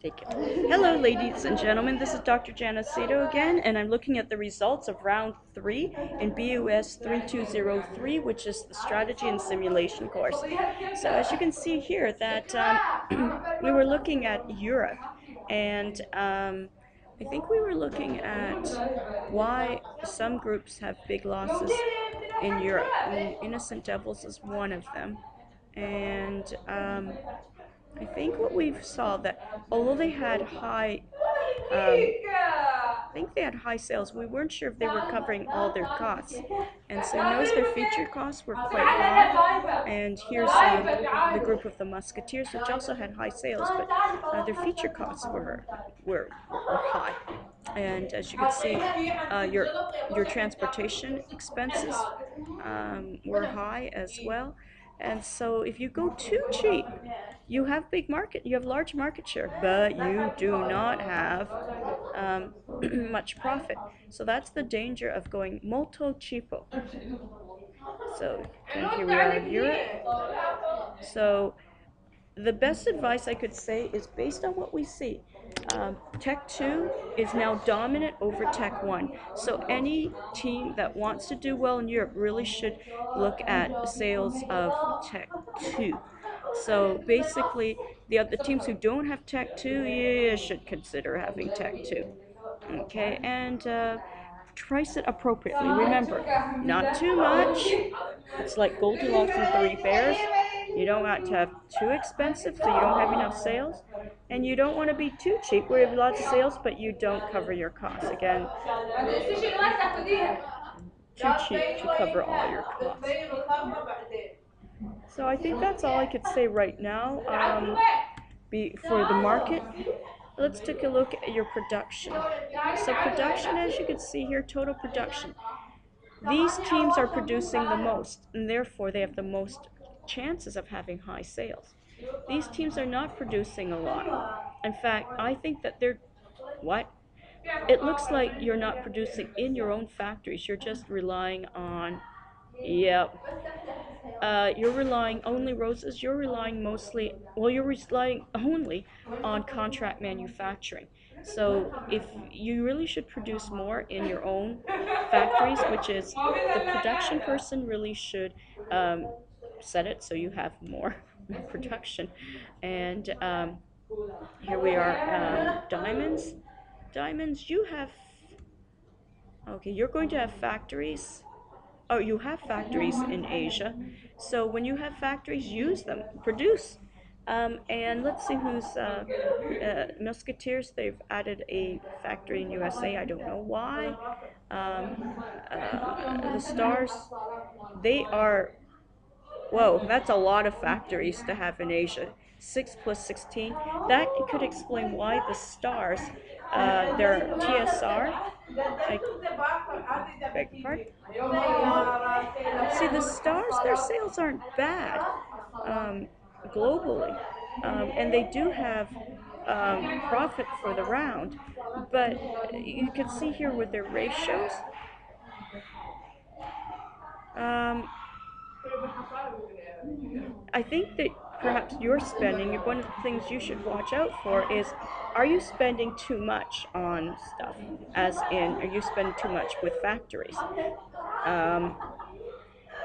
Take it. Hello, ladies and gentlemen. This is Dr. Janacito again, and I'm looking at the results of round 3 in BUS 3203, which is the strategy and simulation course. So as you can see here that we were looking at Europe, and I think we were looking at why some groups have big losses in Europe. Innocent Devils is one of them. And I think what we saw that although they had I think they had high sales. We weren't sure if they were covering all their costs, and so notice their feature costs were quite high. And here's the group of the Musketeers, which also had high sales, but their feature costs were high. And as you can see, your transportation expenses were high as well. And so if you go too cheap, you have large market share, but you do not have much profit. So that's the danger of going molto cheapo. So here we are in Europe. So the best advice I could say is based on what we see. Tech 2 is now dominant over Tech 1. So any team that wants to do well in Europe really should look at sales of Tech 2. So basically, the other teams who don't have Tech 2, you should consider having Tech 2. Okay, and price it appropriately. Remember, not too much. It's like Goldilocks and Three Bears. You don't want to have too expensive so you don't have enough sales. And you don't want to be too cheap where you have lots of sales but you don't cover your costs. Again, too cheap to cover all your costs. So I think that's all I could say right now. For the market, let's take a look at your production. So production, as you can see here, total production. These teams are producing the most, and therefore they have the most chances of having high sales. These teams are not producing a lot. In fact, I think that what? It looks like you're not producing in your own factories. You're just relying on, yep. You're relying only Roses. You're relying you're relying only on contract manufacturing. So if you really should produce more in your own factories, which is the production person really should set it so you have more production. And here we are, diamonds. Diamonds, okay, you're going to have factories. Oh, you have factories in Asia. So when you have factories, use them, produce. And let's see who's Musketeers. They've added a factory in USA. I don't know why. The Stars, they are, whoa, that's a lot of factories to have in Asia. 6 plus 16. That could explain why the Stars, their TSR, I beg your pardon? See, the Stars, their sales aren't bad globally, and they do have profit for the round, but you can see here with their ratios, I think that perhaps you're spending, one of the things you should watch out for is, are you spending too much on stuff? As in, are you spending too much with factories?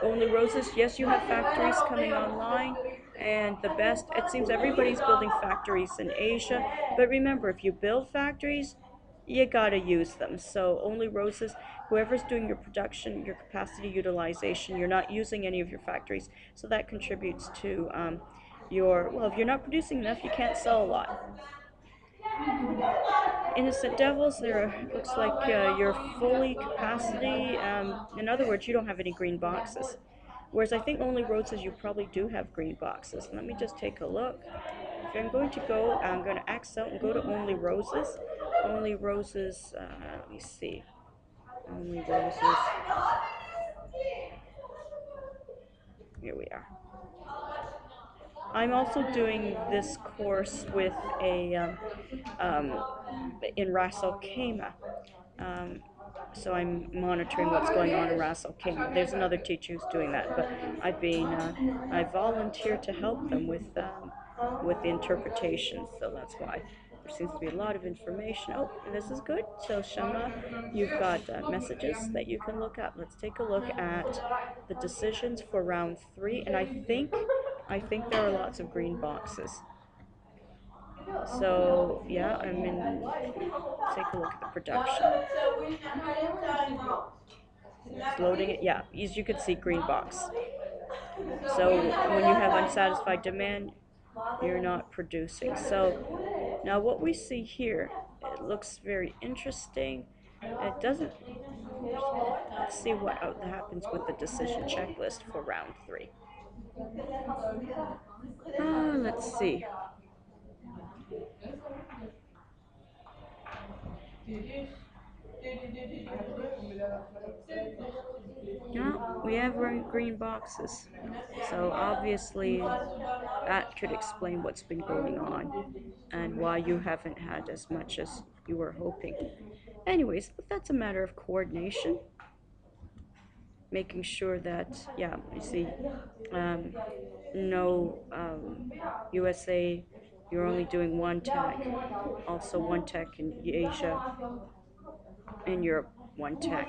Only Roses, yes, you have factories coming online, and the best, it seems everybody's building factories in Asia, but remember, if you build factories, you gotta use them. So Only Roses, whoever's doing your production, your capacity utilization, you're not using any of your factories, so that contributes to well, if you're not producing enough, you can't sell a lot. Innocent Devils, looks like you're fully capacity. In other words, you don't have any green boxes. Whereas I think Only Roses, you probably do have green boxes. Let me just take a look. If I'm going to X out and go to Only Roses. Only Roses, let me see. Only Roses. Here we are. I'm also doing this course with in Ras Al Khaimah. So I'm monitoring what's going on in Ras Al Khaimah. There's another teacher who's doing that, but I volunteered to help them with with the interpretations, so that's why there seems to be a lot of information. Oh, this is good. So Shama, you've got messages that you can look at. Let's take a look at the decisions for round 3, and I think there are lots of green boxes. So yeah, I mean, take a look at the production. It's loading it. Yeah, as you can see, green box. So when you have unsatisfied demand, you're not producing. So now what we see here, it looks very interesting. It doesn't. Let's see what happens with the decision checklist for round 3. Let's see. No, we have green boxes. So obviously that could explain what's been going on and why you haven't had as much as you were hoping. Anyways, that's a matter of coordination. Making sure that, yeah, you see, no USA, you're only doing one tech, also one tech in Asia, in Europe, one tech.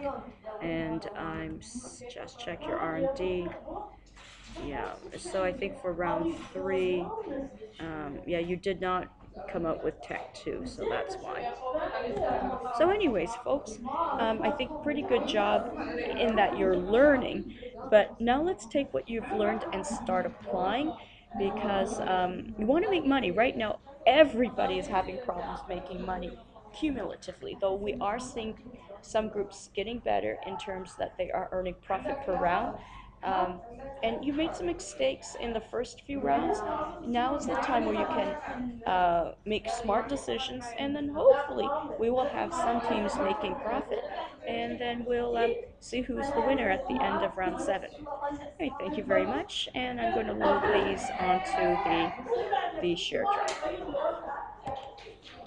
And I'm just check your R&D. Yeah, so I think for round 3, yeah, you did not come out with Tech 2, so that's why. So anyways, folks, I think pretty good job in that you're learning, but now let's take what you've learned and start applying, because you want to make money. Right now, everybody is having problems making money cumulatively, though we are seeing some groups getting better in terms that they are earning profit per round. Um, and you made some mistakes in the first few rounds. Now is the time where you can make smart decisions, and then hopefully we will have some teams making profit, and then we'll see who's the winner at the end of round 7. All right, thank you very much, and I'm going to load these onto the share drive.